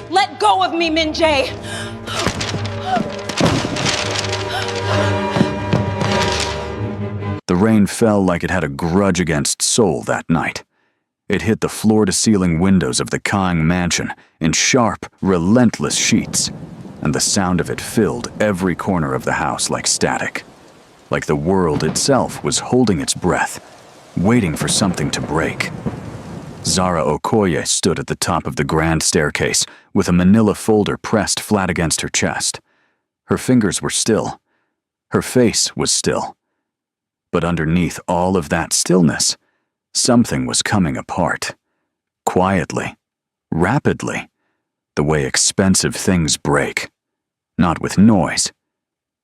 Let go of me, Min-jae! The rain fell like it had a grudge against Seoul that night. It hit the floor-to-ceiling windows of the Kang mansion in sharp, relentless sheets, and the sound of it filled every corner of the house like static. Like the world itself was holding its breath, waiting for something to break. Zara Okoye stood at the top of the grand staircase with a manila folder pressed flat against her chest. Her fingers were still. Her face was still. But underneath all of that stillness, something was coming apart. Quietly, rapidly, the way expensive things break. Not with noise,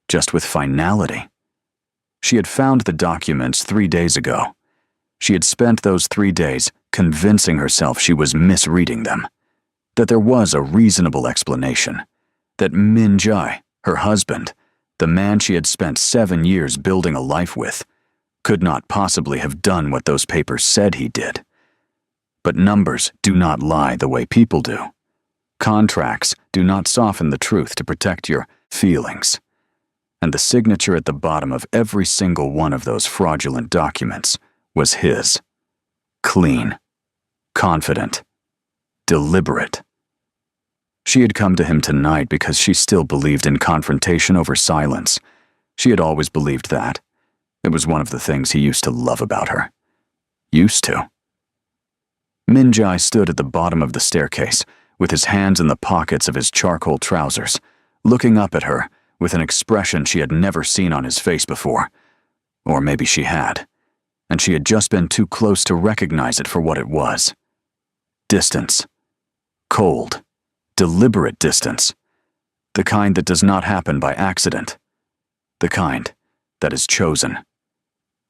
just with finality. She had found the documents 3 days ago. She had spent those 3 days convincing herself she was misreading them, that there was a reasonable explanation, that Min-jae, her husband, the man she had spent 7 years building a life with, could not possibly have done what those papers said he did. But numbers do not lie the way people do. Contracts do not soften the truth to protect your feelings. And the signature at the bottom of every single one of those fraudulent documents was his. Clean, confident, deliberate. She had come to him tonight because she still believed in confrontation over silence. She had always believed that. It was one of the things he used to love about her. Used to. Min-jae stood at the bottom of the staircase, with his hands in the pockets of his charcoal trousers, looking up at her with an expression she had never seen on his face before. Or maybe she had, and she had just been too close to recognize it for what it was. Distance. Cold, deliberate distance. The kind that does not happen by accident. The kind that is chosen.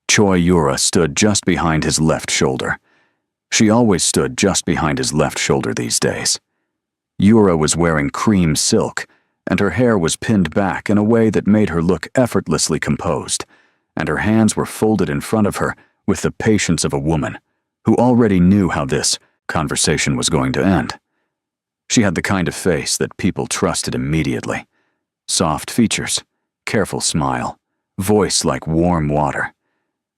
Choi Yura stood just behind his left shoulder. She always stood just behind his left shoulder these days. Yura was wearing cream silk, and her hair was pinned back in a way that made her look effortlessly composed, and her hands were folded in front of her with the patience of a woman who already knew how this conversation was going to end. She had the kind of face that people trusted immediately. Soft features, careful smile, voice like warm water.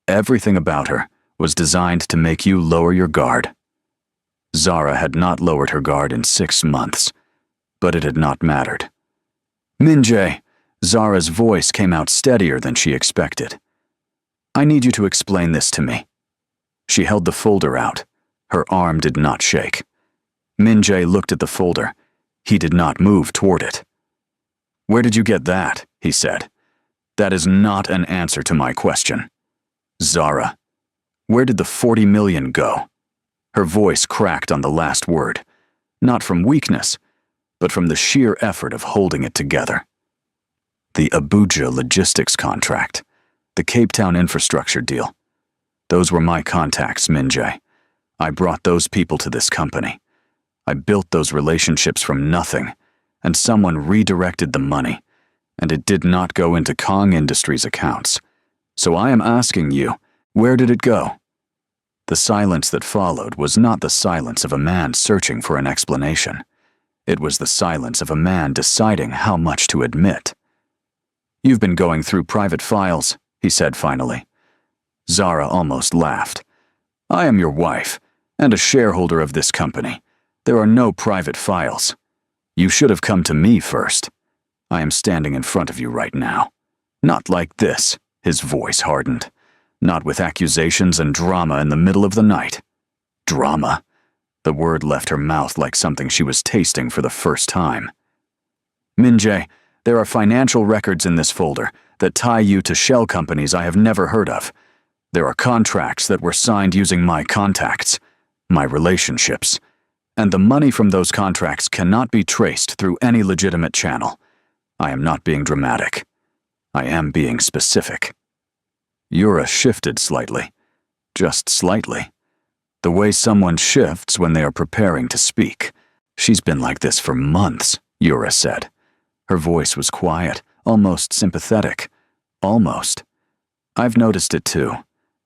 Everything about her was designed to make you lower your guard. Zara had not lowered her guard in 6 months, but it had not mattered. Min-jae, Zara's voice came out steadier than she expected. I need you to explain this to me. She held the folder out. Her arm did not shake. Min-jae looked at the folder. He did not move toward it. Where did you get that? He said. That is not an answer to my question. Zara, where did the 40 million go? Her voice cracked on the last word, not from weakness, but from the sheer effort of holding it together. The Abuja logistics contract, the Cape Town infrastructure deal. Those were my contacts, Min-jae. I brought those people to this company. I built those relationships from nothing, and someone redirected the money, and it did not go into Kong Industries' accounts. So I am asking you, where did it go? The silence that followed was not the silence of a man searching for an explanation. It was the silence of a man deciding how much to admit. You've been going through private files, he said finally. Zara almost laughed. I am your wife, and a shareholder of this company. There are no private files. You should have come to me first. I am standing in front of you right now. Not like this. His voice hardened. Not with accusations and drama in the middle of the night. Drama. The word left her mouth like something she was tasting for the first time. Min-jae, there are financial records in this folder that tie you to shell companies I have never heard of. There are contracts that were signed using my contacts, my relationships, and the money from those contracts cannot be traced through any legitimate channel. I am not being dramatic. I am being specific. Yura shifted slightly. Just slightly. The way someone shifts when they are preparing to speak. She's been like this for months, Yura said. Her voice was quiet, almost sympathetic. Almost. I've noticed it too.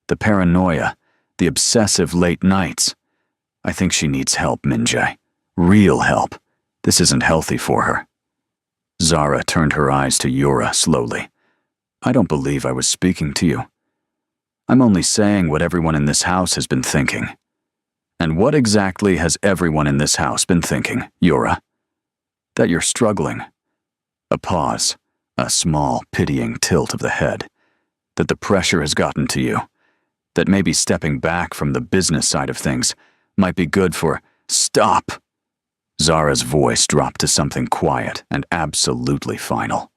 The paranoia, the obsessive late nights. I think she needs help, Min-jae. Real help. This isn't healthy for her. Zara turned her eyes to Yura slowly. I don't believe I was speaking to you. I'm only saying what everyone in this house has been thinking. And what exactly has everyone in this house been thinking, Yura? That you're struggling. A pause, a small, pitying tilt of the head. That the pressure has gotten to you. That maybe stepping back from the business side of things might be good for— Stop! Zara's voice dropped to something quiet and absolutely final.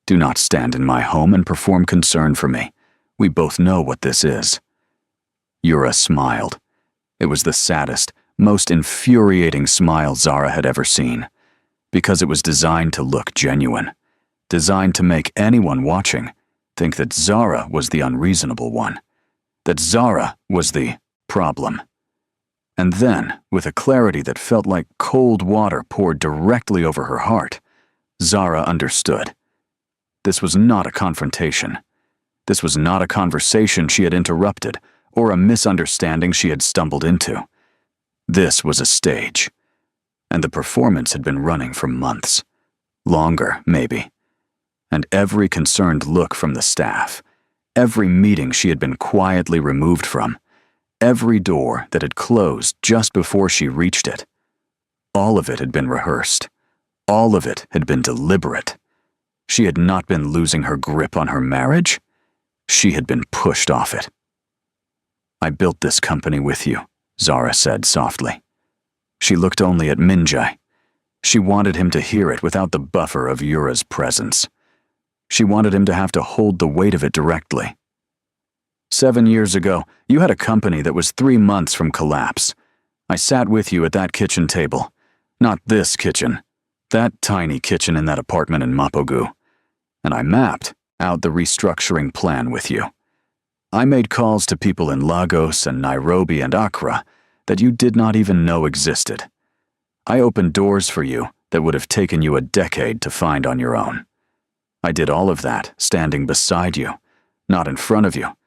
Do not stand in my home and perform concern for me. We both know what this is. Yura smiled. It was the saddest, most infuriating smile Zara had ever seen, because it was designed to look genuine, designed to make anyone watching think that Zara was the unreasonable one, that Zara was the problem. And then, with a clarity that felt like cold water poured directly over her heart, Zara understood. This was not a confrontation. This was not a conversation she had interrupted or a misunderstanding she had stumbled into. This was a stage, and the performance had been running for months. Longer, maybe. And every concerned look from the staff, every meeting she had been quietly removed from, every door that had closed just before she reached it, all of it had been rehearsed. All of it had been deliberate. She had not been losing her grip on her marriage. She had been pushed off it. I built this company with you, Zara said softly. She looked only at Minjae. She wanted him to hear it without the buffer of Yura's presence. She wanted him to have to hold the weight of it directly. 7 years ago, you had a company that was 3 months from collapse. I sat with you at that kitchen table. Not this kitchen. That tiny kitchen in that apartment in Mapogu. And I mapped out the restructuring plan with you. I made calls to people in Lagos and Nairobi and Accra that you did not even know existed. I opened doors for you that would have taken you a decade to find on your own. I did all of that standing beside you, not in front of you,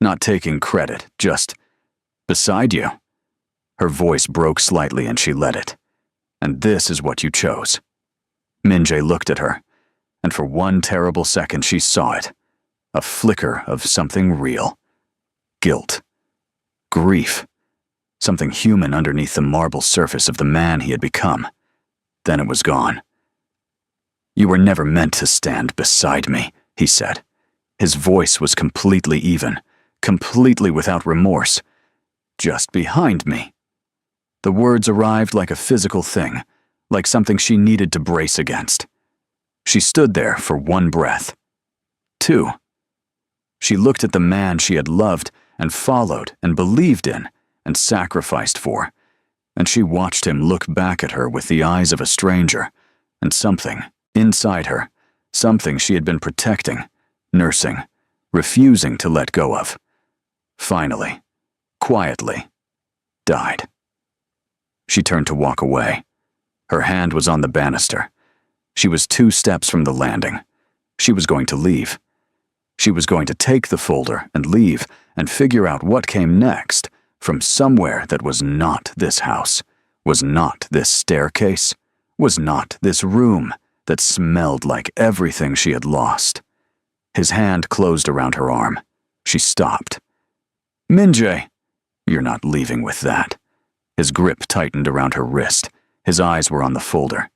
not taking credit, just beside you. Her voice broke slightly and she let it. And this is what you chose. Minjae looked at her, and for one terrible second she saw it. A flicker of something real. Guilt. Grief. Something human underneath the marble surface of the man he had become. Then it was gone. You were never meant to stand beside me, he said. His voice was completely even, completely without remorse. Just behind me. The words arrived like a physical thing, like something she needed to brace against. She stood there for 1 breath. 2. She looked at the man she had loved and followed and believed in and sacrificed for, and she watched him look back at her with the eyes of a stranger, and something inside her, something she had been protecting, nursing, refusing to let go of, finally, quietly, died. She turned to walk away. Her hand was on the banister. She was 2 steps from the landing. She was going to leave. She was going to take the folder and leave and figure out what came next from somewhere that was not this house, was not this staircase, was not this room that smelled like everything she had lost. His hand closed around her arm. She stopped. Minjae, you're not leaving with that. His grip tightened around her wrist. His eyes were on the folder.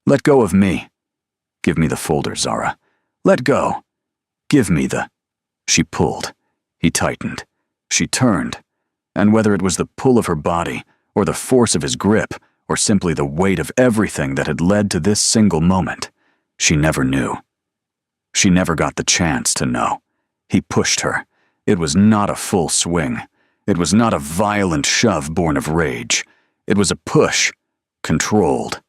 Let go of me. Give me the folder, Zara. Let go. Give me the— She pulled. He tightened. She turned. And whether it was the pull of her body, or the force of his grip, or simply the weight of everything that had led to this single moment, she never knew. She never got the chance to know. He pushed her. It was not a full swing. It was not a violent shove born of rage. It was a push, controlled,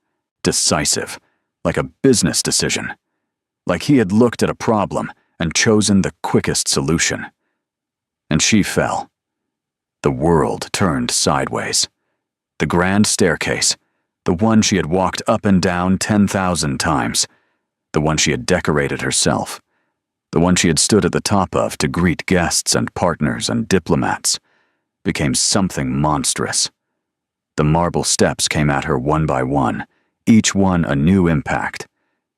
decisive, like a business decision. Like he had looked at a problem and chosen the quickest solution. And she fell. The world turned sideways. The grand staircase, the one she had walked up and down 10,000 times, the one she had decorated herself, the one she had stood at the top of to greet guests and partners and diplomats, became something monstrous. The marble steps came at her one by one, each one a new impact,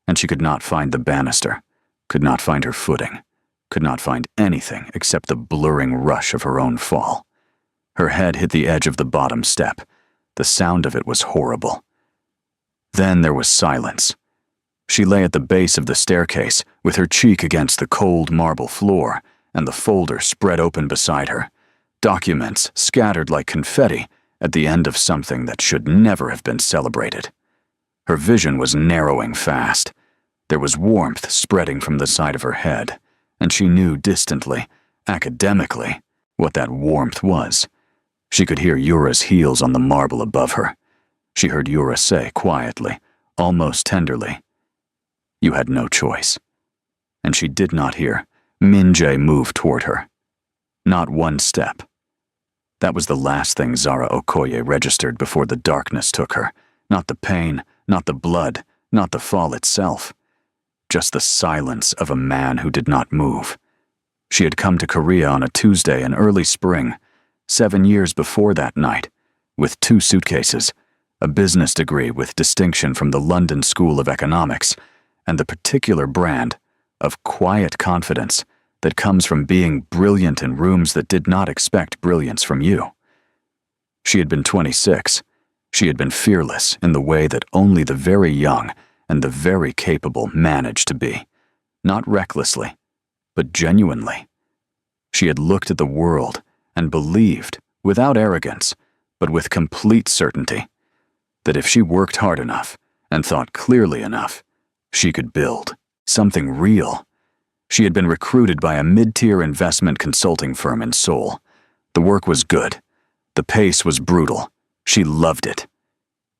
and she could not find the banister, could not find her footing, could not find anything except the blurring rush of her own fall. Her head hit the edge of the bottom step. The sound of it was horrible. Then there was silence. She lay at the base of the staircase, with her cheek against the cold marble floor, and the folder spread open beside her, documents scattered like confetti at the end of something that should never have been celebrated. Her vision was narrowing fast. There was warmth spreading from the side of her head, and she knew distantly, academically, what that warmth was. She could hear Yura's heels on the marble above her. She heard Yura say quietly, almost tenderly, "You had no choice." And she did not hear Min-jae move toward her. Not one step. That was the last thing Zara Okoye registered before the darkness took her. Not the pain, not the blood, not the fall itself. Just the silence of a man who did not move. She had come to Korea on a Tuesday in early spring, 7 years before that night, with 2 suitcases, a business degree with distinction from the London School of Economics, and the particular brand of quiet confidence that comes from being brilliant in rooms that did not expect brilliance from you. She had been 26. She had been fearless in the way that only the very young and the very capable manage to be, not recklessly, but genuinely. She had looked at the world and believed, without arrogance, but with complete certainty, that if she worked hard enough and thought clearly enough, she could build something real. She had been recruited by a mid-tier investment consulting firm in Seoul. The work was good. The pace was brutal. She loved it.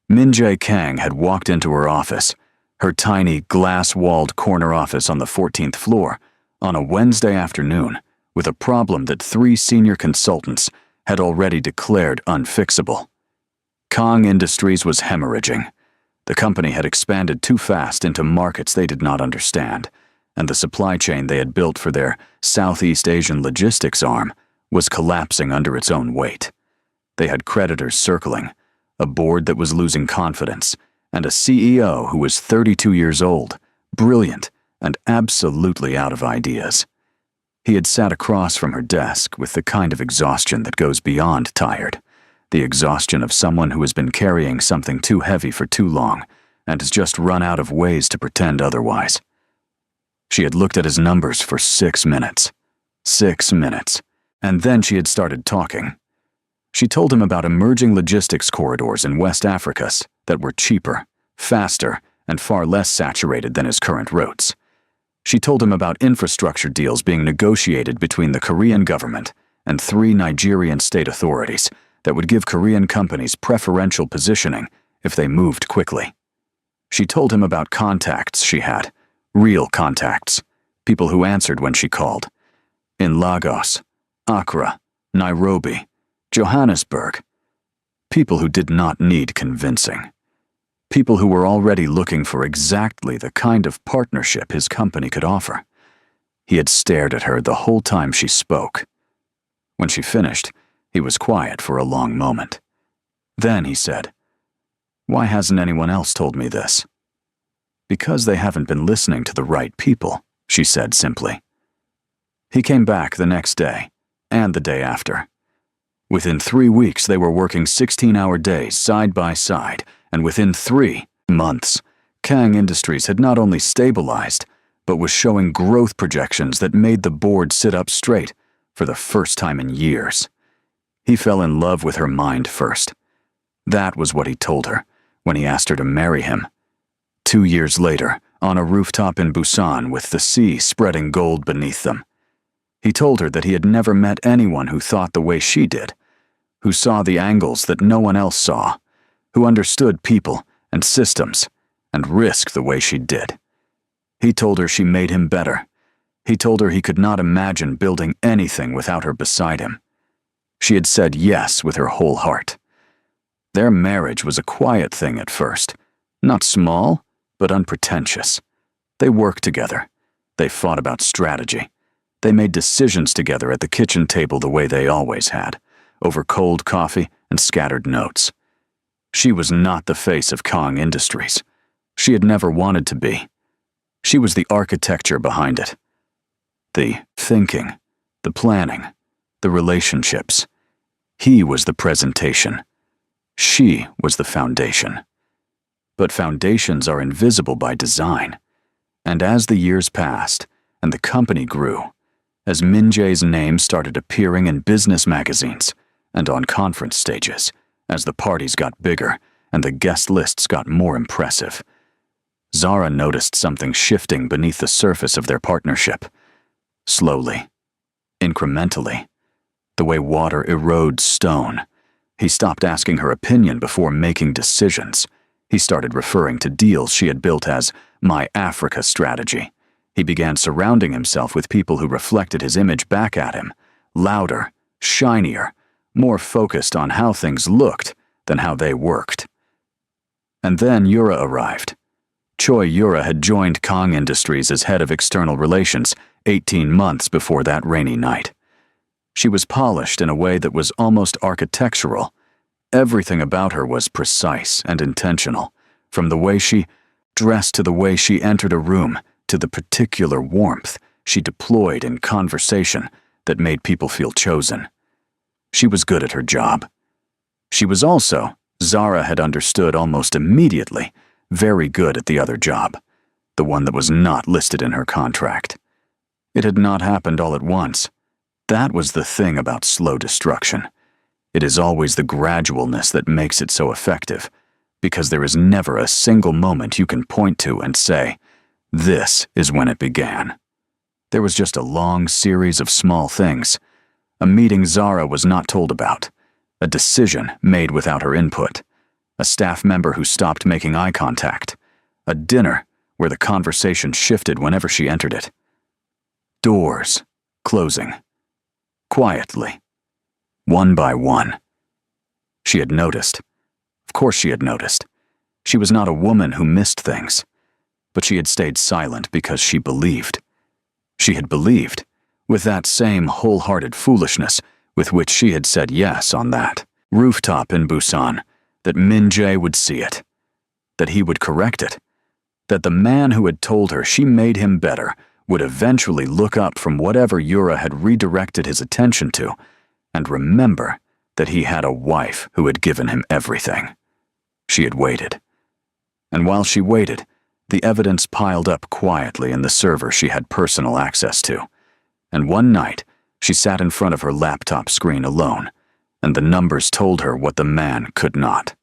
Min-jae Kang had walked into her office, her tiny glass-walled corner office on the 14th floor, on a Wednesday afternoon, with a problem that 3 senior consultants had already declared unfixable. Kang Industries was hemorrhaging. The company had expanded too fast into markets they did not understand, and the supply chain they had built for their Southeast Asian logistics arm was collapsing under its own weight. They had creditors circling, a board that was losing confidence, and a CEO who was 32 years old, brilliant, and absolutely out of ideas. He had sat across from her desk with the kind of exhaustion that goes beyond tired, the exhaustion of someone who has been carrying something too heavy for too long and has just run out of ways to pretend otherwise. She had looked at his numbers for 6 minutes. 6 minutes. And then she had started talking. She told him about emerging logistics corridors in West Africa that were cheaper, faster, and far less saturated than his current routes. She told him about infrastructure deals being negotiated between the Korean government and 3 Nigerian state authorities that would give Korean companies preferential positioning if they moved quickly. She told him about contacts she had, real contacts, people who answered when she called, in Lagos, Accra, Nairobi, Johannesburg. People who did not need convincing. People who were already looking for exactly the kind of partnership his company could offer. He had stared at her the whole time she spoke. When she finished, he was quiet for a long moment. Then he said, "Why hasn't anyone else told me this?" "Because they haven't been listening to the right people," she said simply. He came back the next day, and the day after. Within 3 weeks, they were working 16-hour days side by side, and within 3 months, Kang Industries had not only stabilized, but was showing growth projections that made the board sit up straight for the first time in years. He fell in love with her mind first. That was what he told her when he asked her to marry him. 2 years later, on a rooftop in Busan with the sea spreading gold beneath them. He told her that he had never met anyone who thought the way she did, who saw the angles that no one else saw, who understood people and systems and risk the way she did. He told her she made him better. He told her he could not imagine building anything without her beside him. She had said yes with her whole heart. Their marriage was a quiet thing at first, not small, but unpretentious. They worked together. They fought about strategy. They made decisions together at the kitchen table the way they always had, over cold coffee and scattered notes. She was not the face of Kong Industries. She had never wanted to be. She was the architecture behind it. The thinking, the planning, the relationships. He was the presentation. She was the foundation. But foundations are invisible by design. And as the years passed, and the company grew, as Min Jae's name started appearing in business magazines and on conference stages, as the parties got bigger and the guest lists got more impressive, Zara noticed something shifting beneath the surface of their partnership. Slowly, incrementally, the way water erodes stone. He stopped asking her opinion before making decisions. He started referring to deals she had built as my Africa strategy. He began surrounding himself with people who reflected his image back at him, louder, shinier, more focused on how things looked than how they worked. And then Yura arrived. Choi Yura had joined Kong Industries as head of external relations 18 months before that rainy night. She was polished in a way that was almost architectural. Everything about her was precise and intentional, from the way she dressed to the way she entered a room to the particular warmth she deployed in conversation that made people feel chosen. She was good at her job. She was also, Zara had understood almost immediately, very good at the other job, the one that was not listed in her contract. It had not happened all at once. That was the thing about slow destruction. It is always the gradualness that makes it so effective, because there is never a single moment you can point to and say, this is when it began. There was just a long series of small things. A meeting Zara was not told about, a decision made without her input, a staff member who stopped making eye contact, a dinner where the conversation shifted whenever she entered it. Doors closing, quietly, one by one. She had noticed. Of course she had noticed. She was not a woman who missed things, but she had stayed silent because she believed. She had believed, with that same wholehearted foolishness with which she had said yes on that rooftop in Busan, that Min Jae would see it, that he would correct it, that the man who had told her she made him better would eventually look up from whatever Yura had redirected his attention to and remember that he had a wife who had given him everything. She had waited. And while she waited, the evidence piled up quietly in the server she had personal access to. And one night, she sat in front of her laptop screen alone, and the numbers told her what the man could not.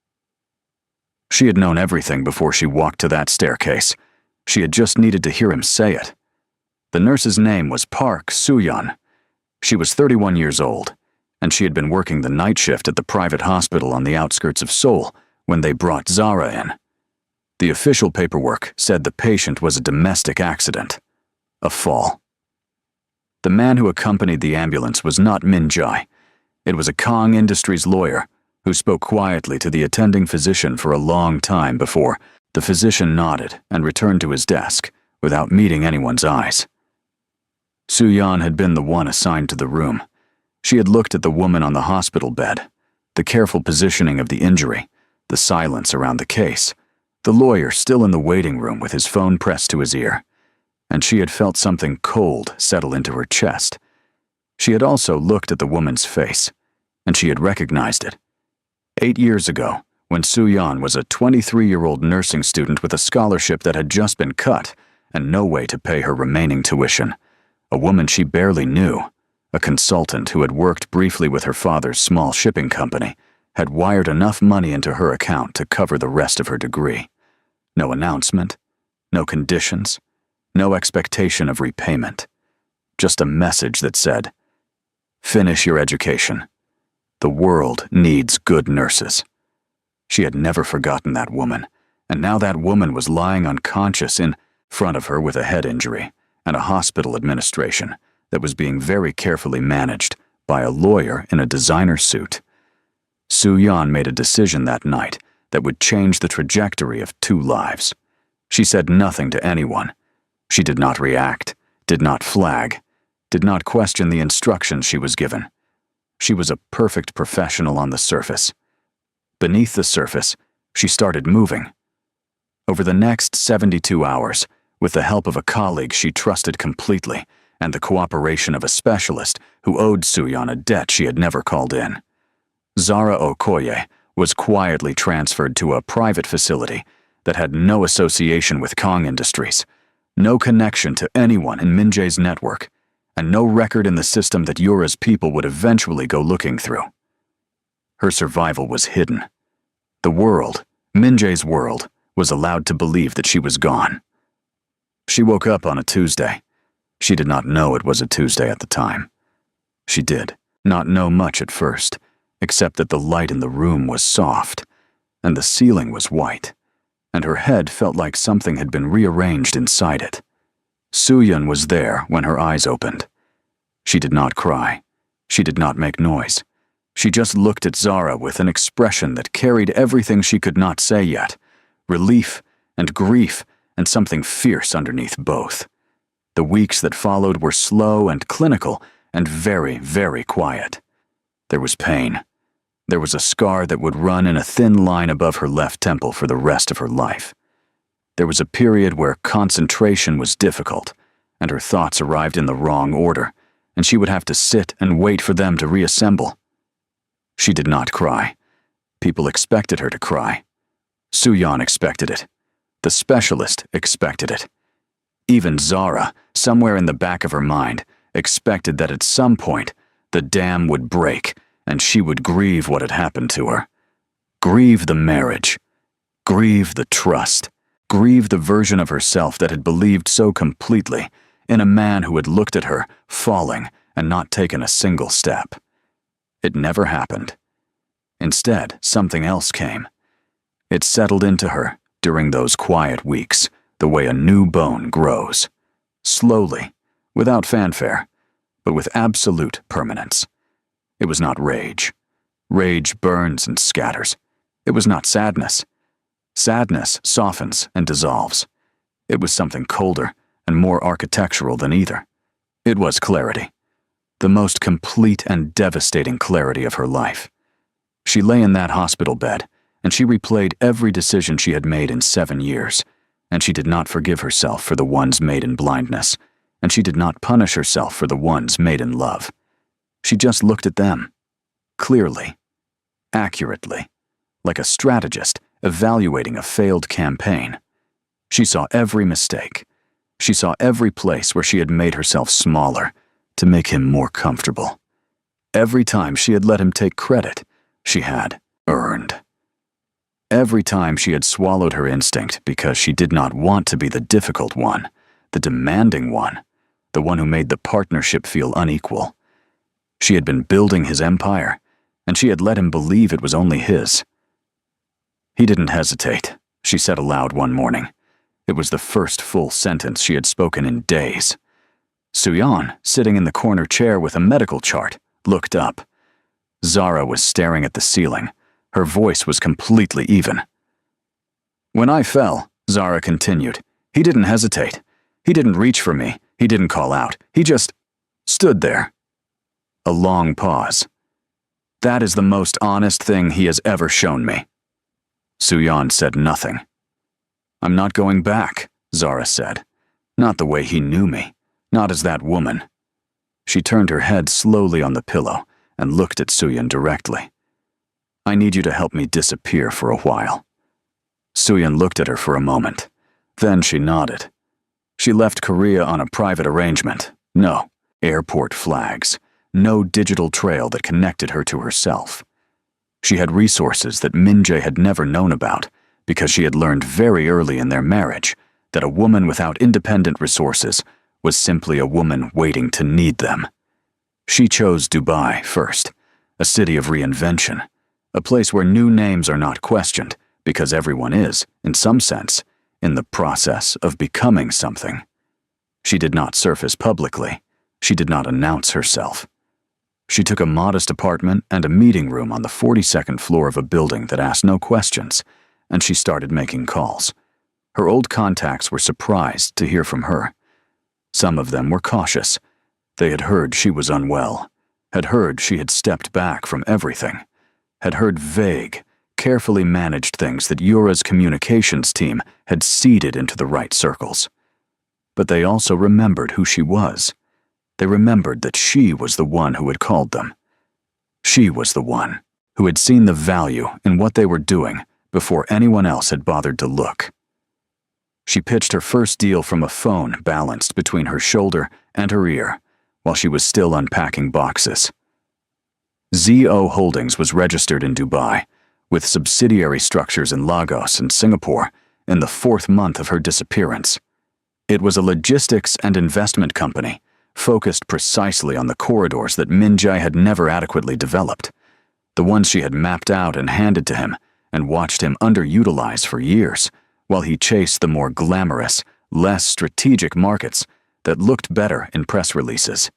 She had known everything before she walked to that staircase. She had just needed to hear him say it. The nurse's name was Park Soo-yeon. She was 31 years old, and she had been working the night shift at the private hospital on the outskirts of Seoul when they brought Zara in. The official paperwork said the patient was a domestic accident, a fall. The man who accompanied the ambulance was not Min Jae. It was a Kong Industries lawyer who spoke quietly to the attending physician for a long time before the physician nodded and returned to his desk without meeting anyone's eyes. Soo-yeon had been the one assigned to the room. She had looked at the woman on the hospital bed, the careful positioning of the injury, the silence around the case, the lawyer still in the waiting room with his phone pressed to his ear, and she had felt something cold settle into her chest. She had also looked at the woman's face, and she had recognized it. 8 years ago, when Soo-yeon was a 23-year-old nursing student with a scholarship that had just been cut and no way to pay her remaining tuition, a woman she barely knew, a consultant who had worked briefly with her father's small shipping company, had wired enough money into her account to cover the rest of her degree. No announcement, no conditions, no expectation of repayment. Just a message that said, "Finish your education. The world needs good nurses." She had never forgotten that woman, and now that woman was lying unconscious in front of her with a head injury and a hospital administration that was being very carefully managed by a lawyer in a designer suit. Soo-yeon made a decision that night that would change the trajectory of 2 lives. She said nothing to anyone. She did not react, did not flag, did not question the instructions she was given. She was a perfect professional on the surface. Beneath the surface, She started moving. Over the next 72 hours, with the help of a colleague she trusted completely and the cooperation of a specialist who owed Suyan a debt she had never called in, Zara Okoye was quietly transferred to a private facility that had no association with Kong Industries, no connection to anyone in Min-jae's network, and no record in the system that Yura's people would eventually go looking through. Her survival was hidden. The world, Min-jae's world, was allowed to believe that she was gone. She woke up on a Tuesday. She did not know it was a Tuesday at the time. She did not know much at first, except that the light in the room was soft, and the ceiling was white, and her head felt like something had been rearranged inside it. Suyan was there when her eyes opened. She did not cry. She did not make noise. She just looked at Zara with an expression that carried everything she could not say yet, relief and grief and something fierce underneath both. The weeks that followed were slow and clinical and very, very quiet. There was pain. There was a scar that would run in a thin line above her left temple for the rest of her life. There was a period where concentration was difficult, and her thoughts arrived in the wrong order, and she would have to sit and wait for them to reassemble. She did not cry. People expected her to cry. Suyan expected it. The specialist expected it. Even Zara, somewhere in the back of her mind, expected that at some point the dam would break and she would grieve what had happened to her. Grieve the marriage. Grieve the trust. Grieve the version of herself that had believed so completely in a man who had looked at her, falling, and not taken a single step. It never happened. Instead, something else came. It settled into her during those quiet weeks, the way a new bone grows. Slowly, without fanfare, but with absolute permanence. It was not rage. Rage burns and scatters. It was not sadness. Sadness softens and dissolves. It was something colder and more architectural than either. It was clarity. The most complete and devastating clarity of her life. She lay in that hospital bed, and she replayed every decision she had made in 7 years, and she did not forgive herself for the ones made in blindness, and she did not punish herself for the ones made in love. She just looked at them, clearly, accurately, like a strategist evaluating a failed campaign. She saw every mistake. She saw every place where she had made herself smaller to make him more comfortable. Every time she had let him take credit, she had earned. Every time she had swallowed her instinct because she did not want to be the difficult one, the demanding one, the one who made the partnership feel unequal. She had been building his empire, and she had let him believe it was only his. He didn't hesitate, she said aloud one morning. It was the first full sentence she had spoken in days. Suyan, sitting in the corner chair with a medical chart, looked up. Zara was staring at the ceiling. Her voice was completely even. When I fell, Zara continued, he didn't hesitate. He didn't reach for me. He didn't call out. He just stood there. A long pause. That is the most honest thing he has ever shown me. Suyan said nothing. I'm not going back, Zara said. Not the way he knew me. Not as that woman. She turned her head slowly on the pillow and looked at Suyan directly. I need you to help me disappear for a while. Suyan looked at her for a moment. Then she nodded. She left Korea on a private arrangement. No airport flags. No digital trail that connected her to herself. She had resources that Min-jae had never known about because she had learned very early in their marriage that a woman without independent resources was simply a woman waiting to need them. She chose Dubai first, a city of reinvention, a place where new names are not questioned because everyone is, in some sense, in the process of becoming something. She did not surface publicly. She did not announce herself. She took a modest apartment and a meeting room on the 42nd floor of a building that asked no questions, and she started making calls. Her old contacts were surprised to hear from her. Some of them were cautious. They had heard she was unwell, had heard she had stepped back from everything, had heard vague, carefully managed things that Yura's communications team had seeded into the right circles. But they also remembered who she was. They remembered that she was the one who had called them. She was the one who had seen the value in what they were doing before anyone else had bothered to look. She pitched her first deal from a phone balanced between her shoulder and her ear while she was still unpacking boxes. ZO Holdings was registered in Dubai, with subsidiary structures in Lagos and Singapore, in the 4th month of her disappearance. It was a logistics and investment company focused precisely on the corridors that Min-jae had never adequately developed, the ones she had mapped out and handed to him and watched him underutilize for years, while he chased the more glamorous, less strategic markets that looked better in press releases.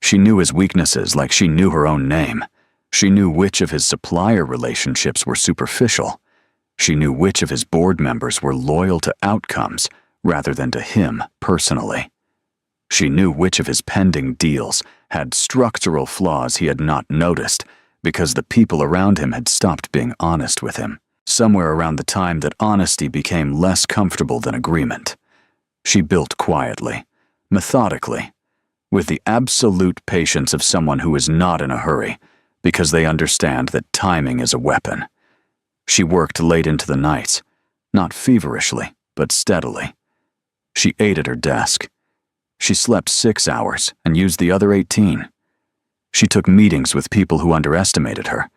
She knew his weaknesses like she knew her own name. She knew which of his supplier relationships were superficial. She knew which of his board members were loyal to outcomes rather than to him personally. She knew which of his pending deals had structural flaws he had not noticed because the people around him had stopped being honest with him, somewhere around the time that honesty became less comfortable than agreement. She built quietly, methodically, with the absolute patience of someone who is not in a hurry, because they understand that timing is a weapon. She worked late into the nights, not feverishly, but steadily. She ate at her desk. She slept 6 hours and used the other 18. She took meetings with people who underestimated her,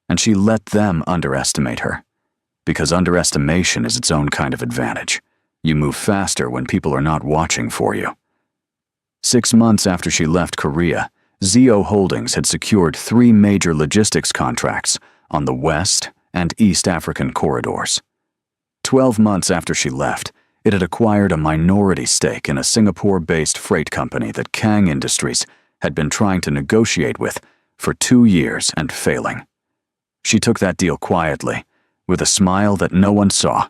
and she let them underestimate her, because underestimation is its own kind of advantage. You move faster when people are not watching for you. 6 months after she left Korea, ZO Holdings had secured 3 major logistics contracts on the West and East African corridors. 12 months after she left, it had acquired a minority stake in a Singapore-based freight company that Kang Industries had been trying to negotiate with for 2 years and failing. She took that deal quietly, with a smile that no one saw.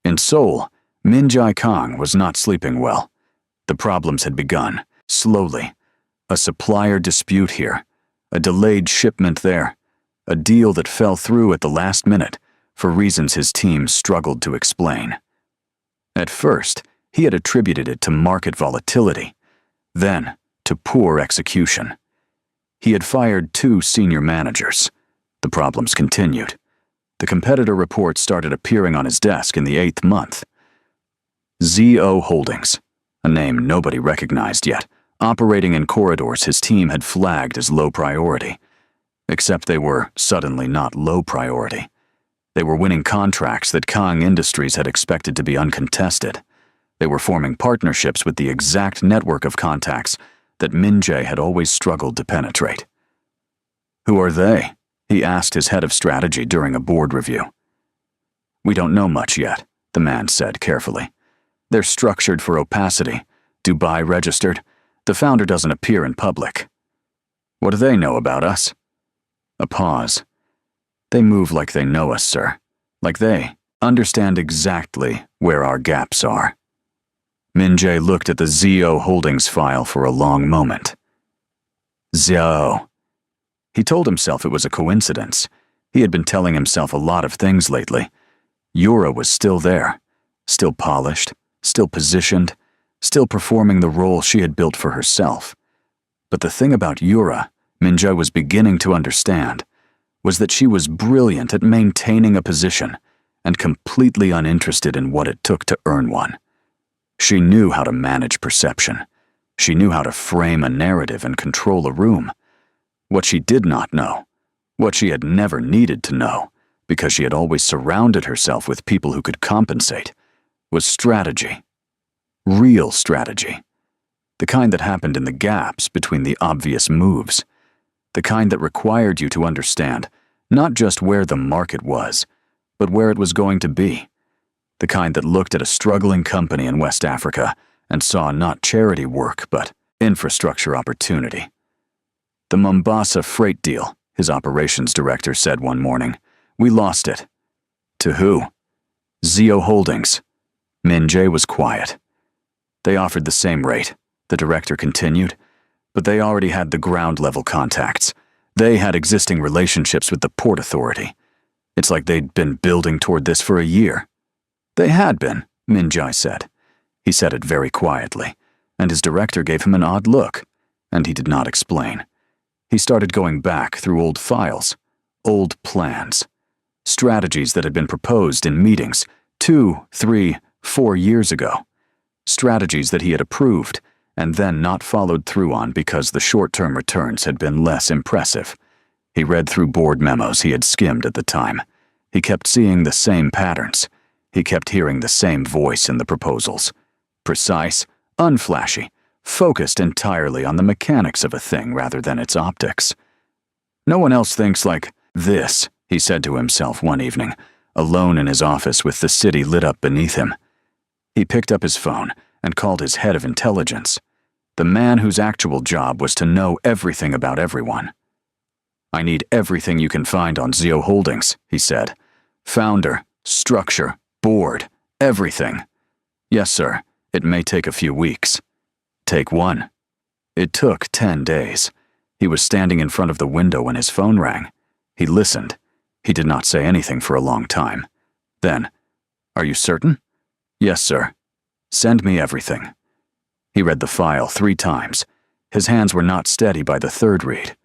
In Seoul, Min-jae Kang was not sleeping well. The problems had begun, slowly. A supplier dispute here, a delayed shipment there, a deal that fell through at the last minute for reasons his team struggled to explain. At first, he had attributed it to market volatility, then to poor execution. He had fired 2 senior managers. The problems continued. The competitor reports started appearing on his desk in the 8th month. ZO Holdings, a name nobody recognized yet, operating in corridors his team had flagged as low priority. Except they were suddenly not low priority. They were winning contracts that Kang Industries had expected to be uncontested. They were forming partnerships with the exact network of contacts that Min-jae had always struggled to penetrate. "Who are they?" he asked his head of strategy during a board review. "We don't know much yet," the man said carefully. "They're structured for opacity, Dubai registered. The founder doesn't appear in public." "What do they know about us?" A pause. "They move like they know us, sir. Like they understand exactly where our gaps are." Min-jae looked at the ZO Holdings file for a long moment. ZO. He told himself it was a coincidence. He had been telling himself a lot of things lately. Yura was still there, still polished, still positioned, still performing the role she had built for herself. But the thing about Yura, Min-jae was beginning to understand, was that she was brilliant at maintaining a position and completely uninterested in what it took to earn one. She knew how to manage perception. She knew how to frame a narrative and control a room. What she did not know, what she had never needed to know, because she had always surrounded herself with people who could compensate, was strategy. Real strategy. The kind that happened in the gaps between the obvious moves. The kind that required you to understand not just where the market was, but where it was going to be. The kind that looked at a struggling company in West Africa and saw not charity work, but infrastructure opportunity. "The Mombasa freight deal," his operations director said one morning. "We lost it." "To who?" "ZO Holdings." Min-jae was quiet. "They offered the same rate," the director continued, "but they already had the ground-level contacts. They had existing relationships with the Port Authority. It's like they'd been building toward this for a year. They had been, Min-jae said. He said it very quietly, and his director gave him an odd look, and he did not explain. He started going back through old files, old plans, strategies that had been proposed in meetings 2, 3, 4 years ago, strategies that he had approved and then not followed through on because the short-term returns had been less impressive. He read through board memos he had skimmed at the time. He kept seeing the same patterns. He kept hearing the same voice in the proposals. Precise, unflashy, focused entirely on the mechanics of a thing rather than its optics. No one else thinks like this, he said to himself one evening, alone in his office with the city lit up beneath him. He picked up his phone and called his head of intelligence, the man whose actual job was to know everything about everyone. I need everything you can find on Zio Holdings, he said. Founder, structure, board, everything. Yes, sir. It may take a few weeks. Take one. It took 10 days. He was standing in front of the window when his phone rang. He listened. He did not say anything for a long time. Then, are you certain? Yes, sir. Send me everything. He read the file 3 times. His hands were not steady by the third read.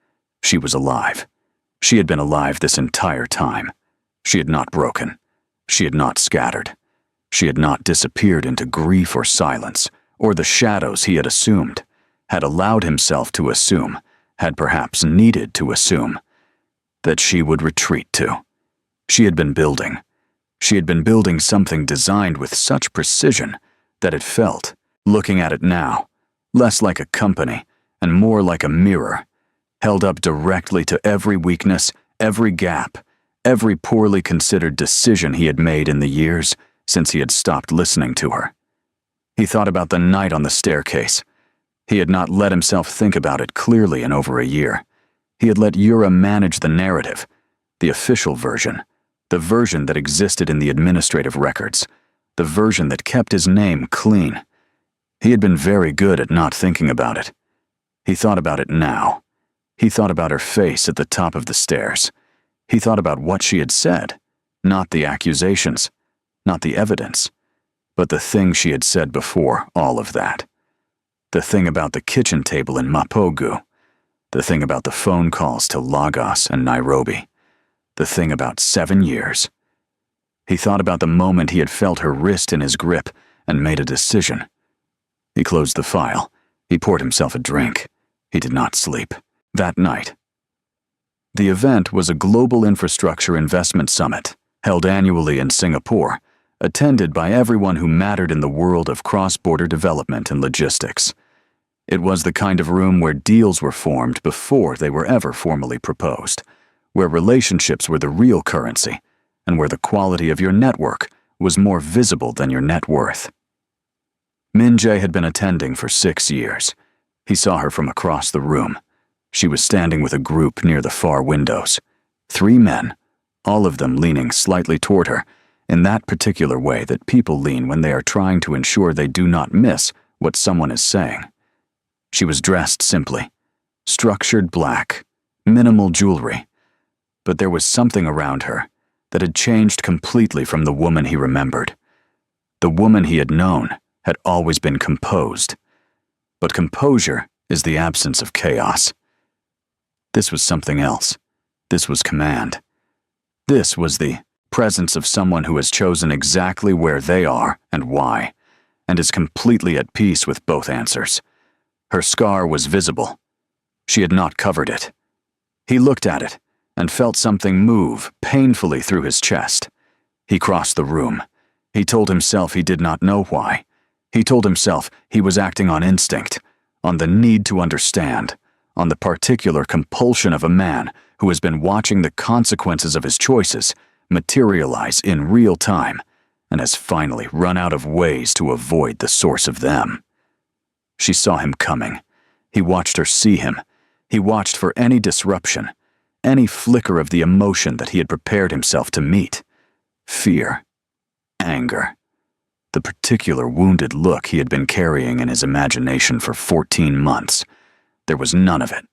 She was alive. She had been alive this entire time. She had not broken. She had not scattered. She had not disappeared into grief or silence, or the shadows he had assumed, had allowed himself to assume, had perhaps needed to assume, that she would retreat to. She had been building. She had been building something designed with such precision that it felt, looking at it now, less like a company and more like a mirror, held up directly to every weakness, every gap, every poorly considered decision he had made in the years since he had stopped listening to her. He thought about the night on the staircase. He had not let himself think about it clearly in over a year. He had let Yura manage the narrative, the official version, the version that existed in the administrative records, the version that kept his name clean. He had been very good at not thinking about it. He thought about it now. He thought about her face at the top of the stairs. He thought about what she had said, not the accusations, not the evidence, but the thing she had said before all of that. The thing about the kitchen table in Mapogu. The thing about the phone calls to Lagos and Nairobi. The thing about 7 years. He thought about the moment he had felt her wrist in his grip and made a decision. He closed the file. He poured himself a drink. He did not sleep. That night. The event was a global infrastructure investment summit, held annually in Singapore, attended by everyone who mattered in the world of cross-border development and logistics. It was the kind of room where deals were formed before they were ever formally proposed, where relationships were the real currency, and where the quality of your network was more visible than your net worth. Min-jae had been attending for 6 years. He saw her from across the room. She was standing with a group near the far windows. 3 men, all of them leaning slightly toward her, in that particular way that people lean when they are trying to ensure they do not miss what someone is saying. She was dressed simply, structured black, minimal jewelry, but there was something around her that had changed completely from the woman he remembered. The woman he had known had always been composed, but composure is the absence of chaos. This was something else. This was command. This was the presence of someone who has chosen exactly where they are and why, and is completely at peace with both answers. Her scar was visible. She had not covered it. He looked at it and felt something move painfully through his chest. He crossed the room. He told himself he did not know why. He told himself he was acting on instinct, on the need to understand, on the particular compulsion of a man who has been watching the consequences of his choices materialize in real time and has finally run out of ways to avoid the source of them. She saw him coming. He watched her see him. He watched for any disruption, any flicker of the emotion that he had prepared himself to meet. Fear, anger, the particular wounded look he had been carrying in his imagination for 14 months. There was none of it.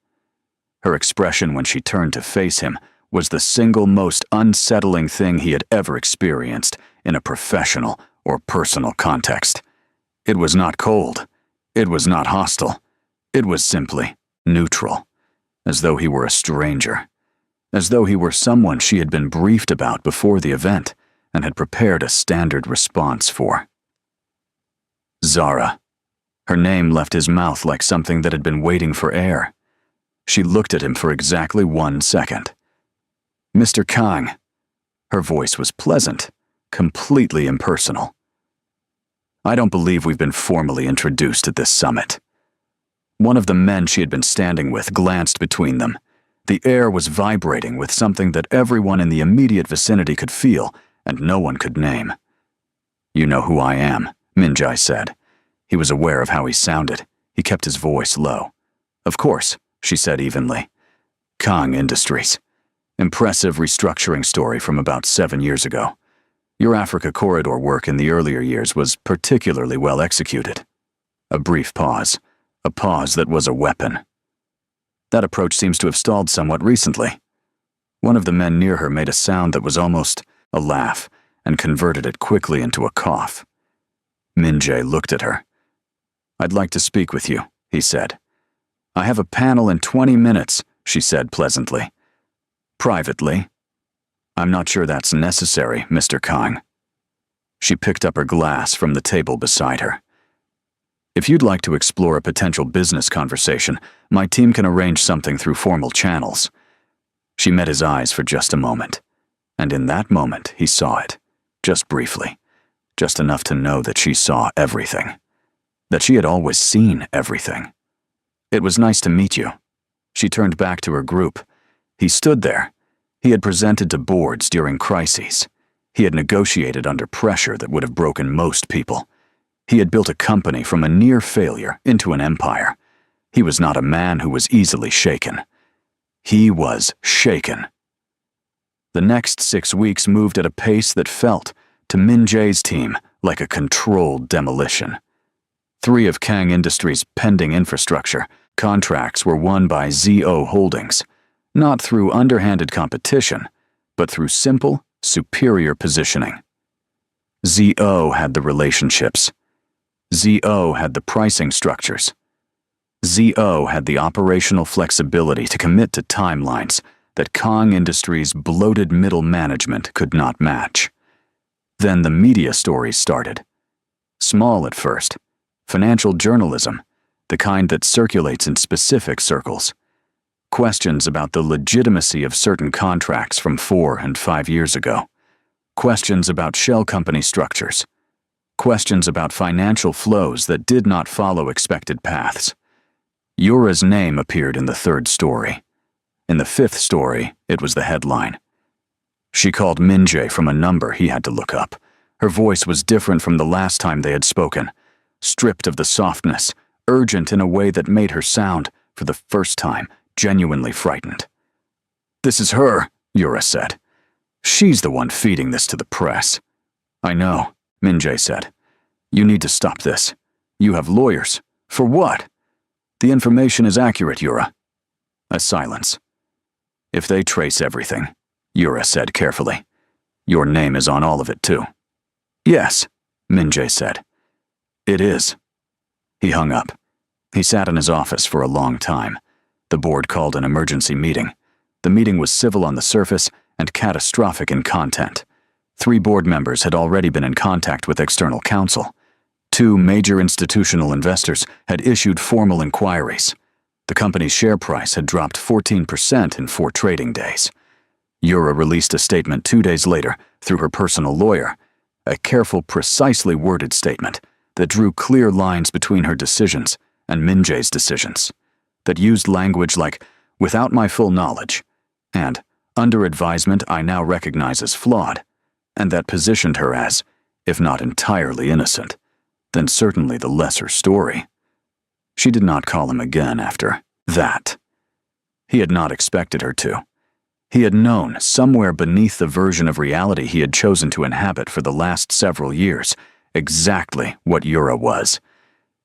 Her expression when she turned to face him was the single most unsettling thing he had ever experienced in a professional or personal context. It was not cold. It was not hostile. It was simply neutral, as though he were a stranger, as though he were someone she had been briefed about before the event and had prepared a standard response for. Zara. Her name left his mouth like something that had been waiting for air. She looked at him for exactly 1 second. Mr. Kang. Her voice was pleasant, completely impersonal. I don't believe we've been formally introduced at this summit. One of the men she had been standing with glanced between them. The air was vibrating with something that everyone in the immediate vicinity could feel and no one could name. You know who I am, Min-jae said. He was aware of how he sounded. He kept his voice low. Of course, she said evenly. Kang Industries. Impressive restructuring story from about 7 years ago. Your Africa corridor work in the earlier years was particularly well executed. A brief pause. A pause that was a weapon. That approach seems to have stalled somewhat recently. One of the men near her made a sound that was almost a laugh and converted it quickly into a cough. Min-jae looked at her. I'd like to speak with you, he said. I have a panel in 20 minutes, she said pleasantly. Privately. I'm not sure that's necessary, Mr. Kang. She picked up her glass from the table beside her. If you'd like to explore a potential business conversation, my team can arrange something through formal channels. She met his eyes for just a moment, and in that moment he saw it, just briefly, just enough to know that she saw everything, that she had always seen everything. It was nice to meet you. She turned back to her group. He stood there. He had presented to boards during crises. He had negotiated under pressure that would have broken most people. He had built a company from a near failure into an empire. He was not a man who was easily shaken. He was shaken. The next 6 weeks moved at a pace that felt, to Min-jae's team, like a controlled demolition. 3 of Kang Industries' pending infrastructure contracts were won by ZO Holdings, not through underhanded competition, but through simple, superior positioning. ZO had the relationships. ZO had the pricing structures. ZO had the operational flexibility to commit to timelines that Kang Industries' bloated middle management could not match. Then the media stories started. Small at first. Financial journalism, the kind that circulates in specific circles. Questions about the legitimacy of certain contracts from 4 and 5 years ago. Questions about shell company structures. Questions about financial flows that did not follow expected paths. Yura's name appeared in the 3rd story. In the 5th story, it was the headline. She called Min-jae from a number he had to look up. Her voice was different from the last time they had spoken, stripped of the softness, urgent in a way that made her sound, for the first time, genuinely frightened. This is her, Yura said. She's the one feeding this to the press. I know, Min-jae said. You need to stop this. You have lawyers. For what? The information is accurate, Yura. A silence. If they trace everything, Yura said carefully, your name is on all of it too. Yes, Min-jae said. It is. He hung up. He sat in his office for a long time. The board called an emergency meeting. The meeting was civil on the surface and catastrophic in content. 3 board members had already been in contact with external counsel. 2 major institutional investors had issued formal inquiries. The company's share price had dropped 14% in 4 trading days. Yura released a statement 2 days later through her personal lawyer, a careful, precisely worded statement that drew clear lines between her decisions and Min-jae's decisions, that used language like, without my full knowledge, and under advisement I now recognize as flawed, and that positioned her as, if not entirely innocent, then certainly the lesser story. She did not call him again after that. He had not expected her to. He had known, somewhere beneath the version of reality he had chosen to inhabit for the last several years, exactly what Yura was.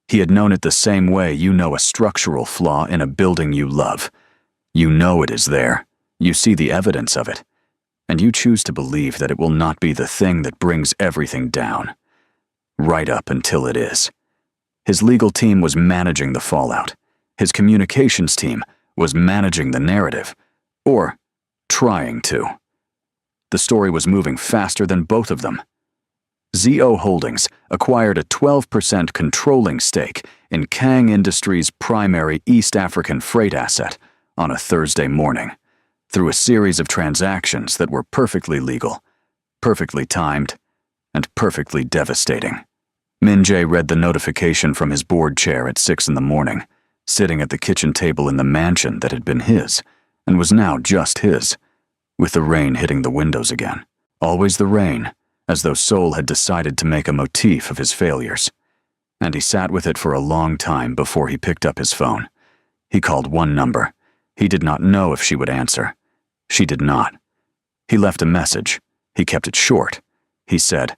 He had known it the same way you know a structural flaw in a building you love. You know it is there, You see the evidence of it, and you choose to believe that it will not be the thing that brings everything down. Right up until it is. His legal team was managing the fallout. His communications team was managing the narrative, or trying to. The story was moving faster than both of them. ZO Holdings acquired a 12% controlling stake in Kang Industries' primary East African freight asset on a Thursday morning, through a series of transactions that were perfectly legal, perfectly timed, and perfectly devastating. Min-jae read the notification from his board chair at 6 in the morning, sitting at the kitchen table in the mansion that had been his, and was now just his, with the rain hitting the windows again. Always the rain, as though Seoul had decided to make a motif of his failures. And he sat with it for a long time before he picked up his phone. He called one number. He did not know if she would answer. She did not. He left a message. He kept it short. He said,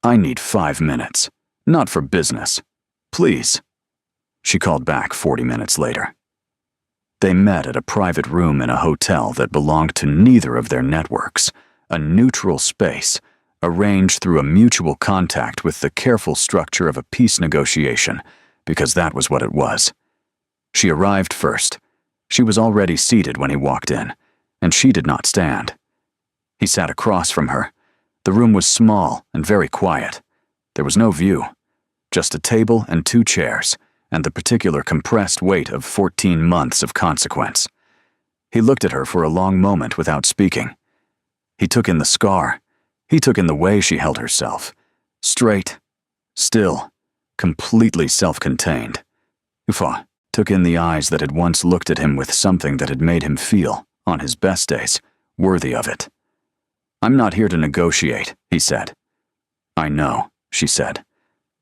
"I need 5 minutes. Not for business. Please." She called back 40 minutes later. They met at a private room in a hotel that belonged to neither of their networks, a neutral space, arranged through a mutual contact with the careful structure of a peace negotiation, because that was what it was. She arrived first. She was already seated when he walked in, and she did not stand. He sat across from her. The room was small and very quiet. There was no view, just a table and 2 chairs, and the particular compressed weight of 14 months of consequence. He looked at her for a long moment without speaking. He took in the scar. He took in the way she held herself. Straight, still, completely self-contained. Ufa took in the eyes that had once looked at him with something that had made him feel, on his best days, worthy of it. "I'm not here to negotiate," he said. "I know," she said.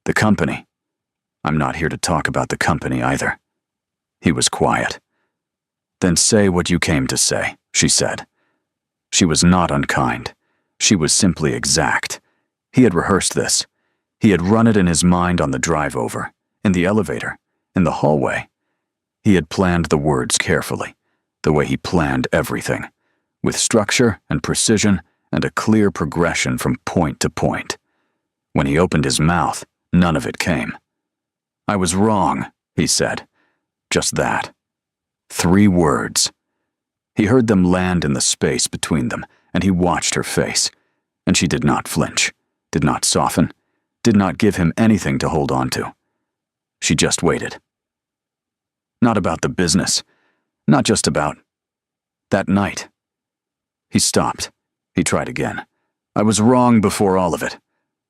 "The company. I'm not here to talk about the company either." He was quiet. "Then say what you came to say," she said. She was not unkind. She was simply exact. He had rehearsed this. He had run it in his mind on the drive over, in the elevator, in the hallway. He had planned the words carefully, the way he planned everything, with structure and precision and a clear progression from point to point. When he opened his mouth, none of it came. "I was wrong," he said. Just that. 3 words. He heard them land in the space between them, and he watched her face, and she did not flinch, did not soften, did not give him anything to hold on to. She just waited. Not about the business, not just about that night. He stopped. He tried again. "I was wrong before all of it.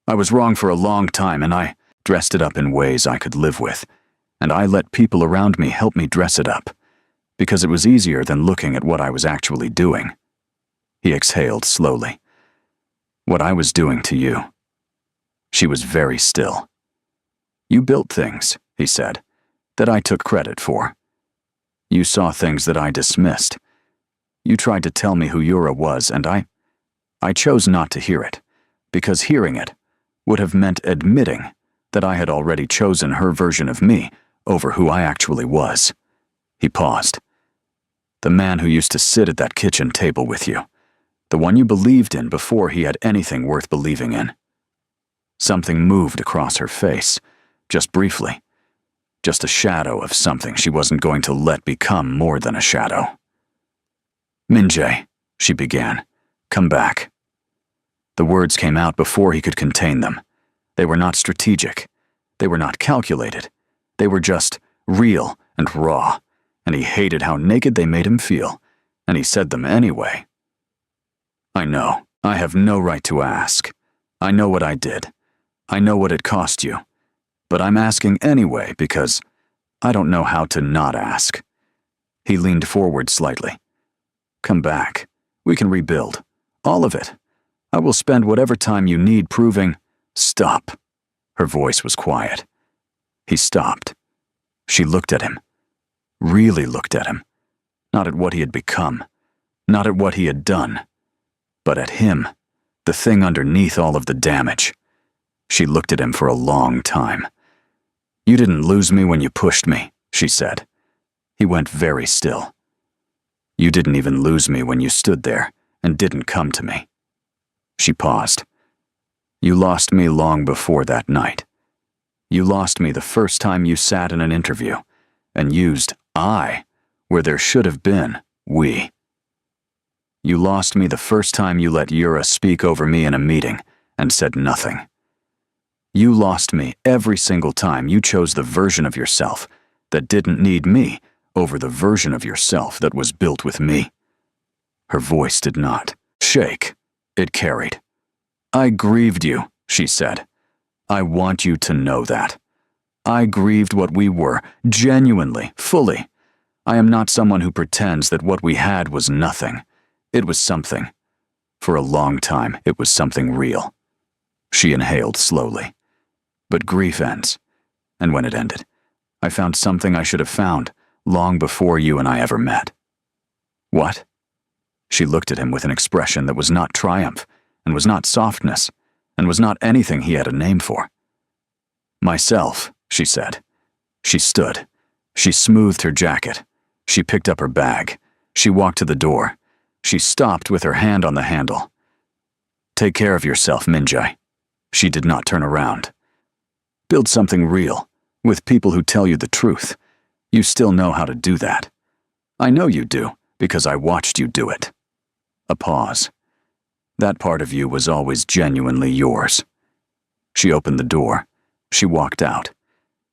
I was wrong for a long time, and I dressed it up in ways I could live with, and I let people around me help me dress it up, because it was easier than looking at what I was actually doing." He exhaled slowly. "What I was doing to you." She was very still. "You built things," he said, "that I took credit for. You saw things that I dismissed. You tried to tell me who Yura was, and I chose not to hear it, because hearing it would have meant admitting that I had already chosen her version of me over who I actually was." He paused. "The man who used to sit at that kitchen table with you. The one you believed in before he had anything worth believing in." Something moved across her face, just briefly. Just a shadow of something she wasn't going to let become more than a shadow. "Min-jae," she began, "come back." The words came out before he could contain them. They were not strategic. They were not calculated. They were just real and raw, and he hated how naked they made him feel, and he said them anyway. "I know. I have no right to ask. I know what I did. I know what it cost you. But I'm asking anyway because I don't know how to not ask." He leaned forward slightly. "Come back. We can rebuild. All of it. I will spend whatever time you need proving—" "Stop." Her voice was quiet. He stopped. She looked at him. Really looked at him. Not at what he had become. Not at what he had done. But at him. The thing underneath all of the damage. She looked at him for a long time. "You didn't lose me when you pushed me," she said. He went very still. You didn't even lose me when you stood there and didn't come to me." She paused. "You lost me long before that night. You lost me the first time you sat in an interview and used I where there should have been we. You lost me the first time you let Yura speak over me in a meeting and said nothing. You lost me every single time you chose the version of yourself that didn't need me over the version of yourself that was built with me." Her voice did not shake. It carried. "I grieved you," she said. "I want you to know that. I grieved what we were, genuinely, fully. I am not someone who pretends that what we had was nothing. It was something. For a long time, it was something real." She inhaled slowly. "But grief ends. And when it ended, I found something I should have found long before you and I ever met." "What?" She looked at him with an expression that was not triumph, and was not softness, and was not anything he had a name for. "Myself," she said. She stood. She smoothed her jacket. She picked up her bag. She walked to the door. She stopped with her hand on the handle. "Take care of yourself, Minjae." She did not turn around. "Build something real, with people who tell you the truth. You still know how to do that. I know you do, because I watched you do it." A pause. "That part of you was always genuinely yours." She opened the door. She walked out.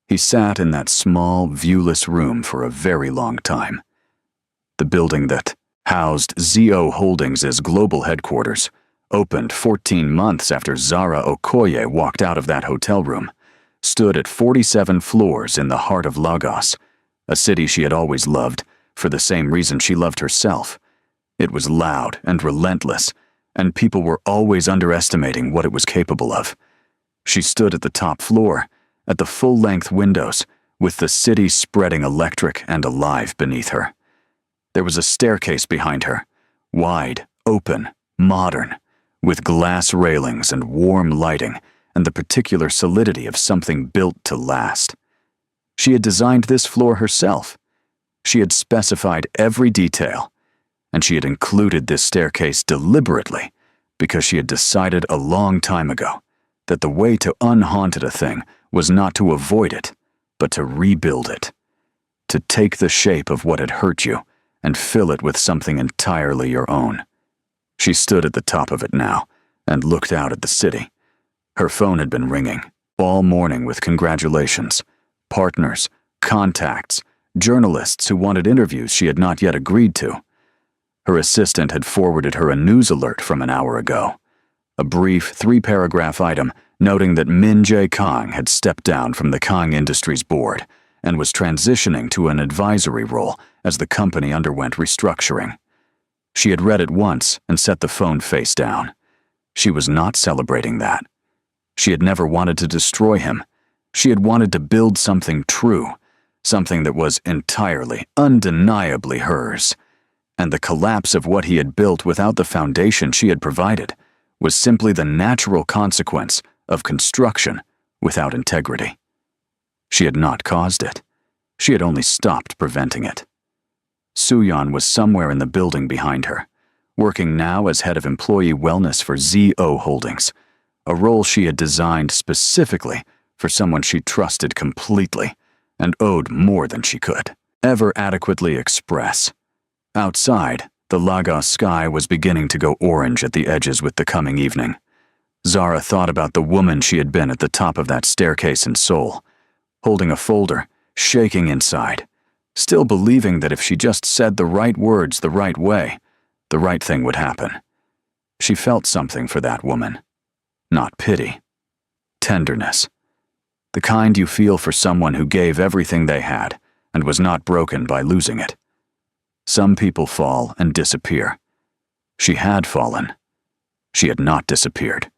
He sat in that small, viewless room for a very long time. The building that housed ZO Holdings' global headquarters opened 14 months after Zara Okoye walked out of that hotel room, stood at 47 floors in the heart of Lagos, a city she had always loved for the same reason she loved herself. It was loud and relentless, and people were always underestimating what it was capable of. She stood at the top floor, at the full-length windows, with the city spreading electric and alive beneath her. There was a staircase behind her, wide, open, modern, with glass railings and warm lighting and the particular solidity of something built to last. She had designed this floor herself. She had specified every detail, and she had included this staircase deliberately because she had decided a long time ago that the way to unhaunted a thing was not to avoid it, but to rebuild it, to take the shape of what had hurt you and fill it with something entirely your own. She stood at the top of it now and looked out at the city. Her phone had been ringing all morning with congratulations, partners, contacts, journalists who wanted interviews she had not yet agreed to. Her assistant had forwarded her a news alert from an hour ago, a brief 3-paragraph item noting that Minjae Kang had stepped down from the Kang Industries board and was transitioning to an advisory role as the company underwent restructuring. She had read it once and set the phone face down. She was not celebrating that. She had never wanted to destroy him. She had wanted to build something true, something that was entirely, undeniably hers. And the collapse of what he had built without the foundation she had provided was simply the natural consequence of construction without integrity. She had not caused it. She had only stopped preventing it. Suyan was somewhere in the building behind her, working now as head of employee wellness for ZO Holdings, a role she had designed specifically for someone she trusted completely and owed more than she could ever adequately express. Outside, the Lagos sky was beginning to go orange at the edges with the coming evening. Zara thought about the woman she had been at the top of that staircase in Seoul, holding a folder, shaking inside, still believing that if she just said the right words the right way, the right thing would happen. She felt something for that woman. Not pity. Tenderness. The kind you feel for someone who gave everything they had and was not broken by losing it. Some people fall and disappear. She had fallen. She had not disappeared.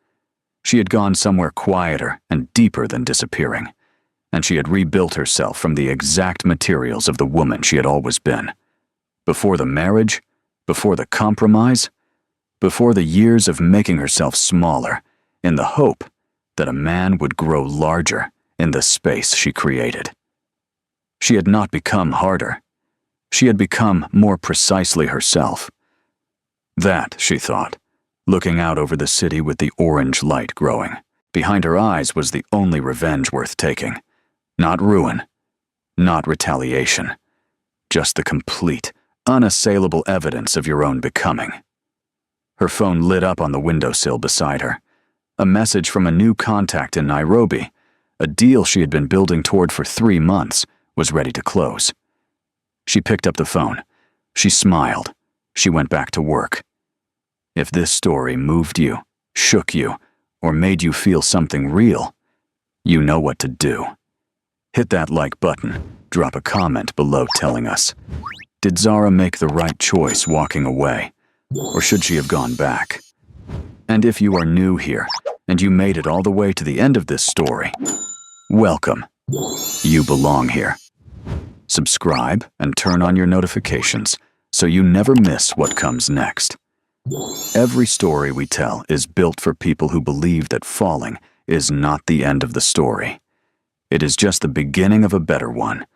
She had gone somewhere quieter and deeper than disappearing, and she had rebuilt herself from the exact materials of the woman she had always been. Before the marriage, before the compromise, before the years of making herself smaller, in the hope that a man would grow larger in the space she created. She had not become harder. She had become more precisely herself. That, she thought, looking out over the city with the orange light growing. Behind her eyes was the only revenge worth taking. Not ruin, not retaliation, just the complete, unassailable evidence of your own becoming. Her phone lit up on the windowsill beside her. A message from a new contact in Nairobi. A deal she had been building toward for 3 months was ready to close. She picked up the phone. She smiled. She went back to work. If this story moved you, shook you, or made you feel something real, you know what to do. Hit that like button, drop a comment below telling us, did Zara make the right choice walking away, or should she have gone back? And if you are new here, and you made it all the way to the end of this story, welcome. You belong here. Subscribe and turn on your notifications so you never miss what comes next. Every story we tell is built for people who believe that falling is not the end of the story. It is just the beginning of a better one.